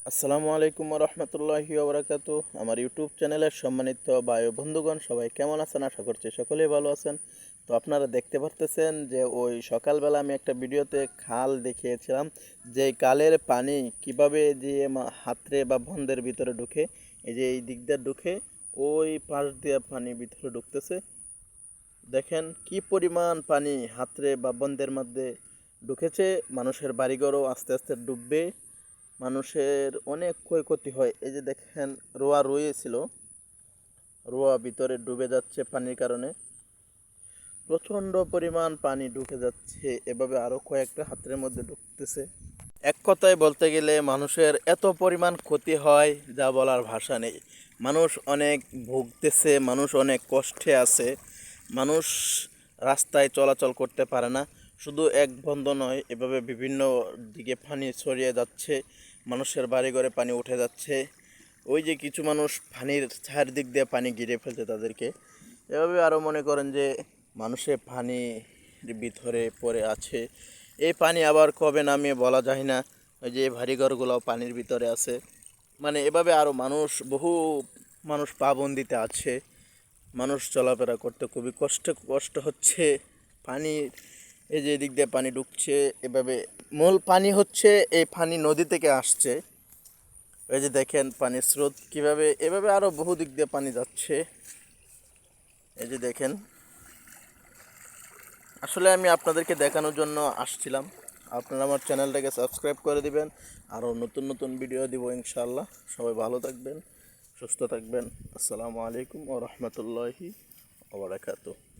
আসসালামু আলাইকুম রহমতুল্লাহি ওবরাকাতু। আমার ইউটিউব চ্যানেলের সম্মানিত ভাই ও বন্ধুগণ, সবাই কেমন আছেন? আশা করছি সকলেই ভালো আছেন। তো আপনারা দেখতে পারতেছেন যে ওই সকালবেলা আমি একটা ভিডিওতে খাল দেখিয়েছিলাম, যে এই খালের পানি কিভাবে যে হাতরে বা বন্ধের ভিতরে ঢুকে, এই যে এই দিক দিয়ে ঢুকে ওই পাশ দিয়ে পানি ভিতরে ঢুকতেছে। দেখেন কি পরিমাণ পানি হাতরে বা বন্ধের মধ্যে ঢুকেছে। মানুষের বাড়িঘরও আস্তে আস্তে ডুববে, মানুষের অনেক ক্ষয়ক্ষতি হয়। এই যে দেখেন রোয়া রয়েছিল, রোয়া ভিতরে ডুবে যাচ্ছে পানির কারণে, প্রচণ্ড পরিমাণ পানি ঢুকে যাচ্ছে। এভাবে আরও কয়েকটা হাতের মধ্যে ঢুকতেছে। এক কথায় বলতে গেলে মানুষের এত পরিমাণ ক্ষতি হয় যা বলার ভাষা নেই। মানুষ অনেক ভুগতেছে, মানুষ অনেক কষ্টে আছে। মানুষ রাস্তায় চলাচল করতে পারে না। শুধু এক বন্ধ নয়, এভাবে বিভিন্ন দিকে পানি ছড়িয়ে যাচ্ছে, মানুষের বাড়িঘরে পানি উঠে যাচ্ছে। ওই যে কিছু মানুষ পানির চারদিক দিয়ে পানি ঘিরে ফেলছে তাদেরকে। এভাবে আরও মনে করেন যে মানুষের পানির ভিতরে পড়ে আছে। এই পানি আবার কবে নামিয়ে বলা যায় না। ওই যে বাড়িঘরগুলোও পানির ভিতরে আছে। মানে এভাবে আরও মানুষ, বহু মানুষ পাবন্দিতে আছে। মানুষ চলাফেরা করতে খুবই কষ্ট হচ্ছে। পানি, এই যে এদিক দিয়ে পানি ঢুকছে, এভাবে মূল পানি হচ্ছে এই পানি নদী থেকে আসছে। এই যে দেখেন পানির স্রোত কিভাবে, এভাবে আরও বহু দিক দিয়ে পানি যাচ্ছে। এই যে দেখেন, আসলে আমি আপনাদেরকে দেখানোর জন্য আসছিলাম। আপনারা আমার চ্যানেলটাকে সাবস্ক্রাইব করে দিবেন, আরও নতুন নতুন ভিডিও দিব ইনশাআল্লাহ। সবাই ভালো থাকবেন, সুস্থ থাকবেন। আসসালামু আলাইকুম ওয়া রাহমাতুল্লাহি ওয়া বারাকাতুহু।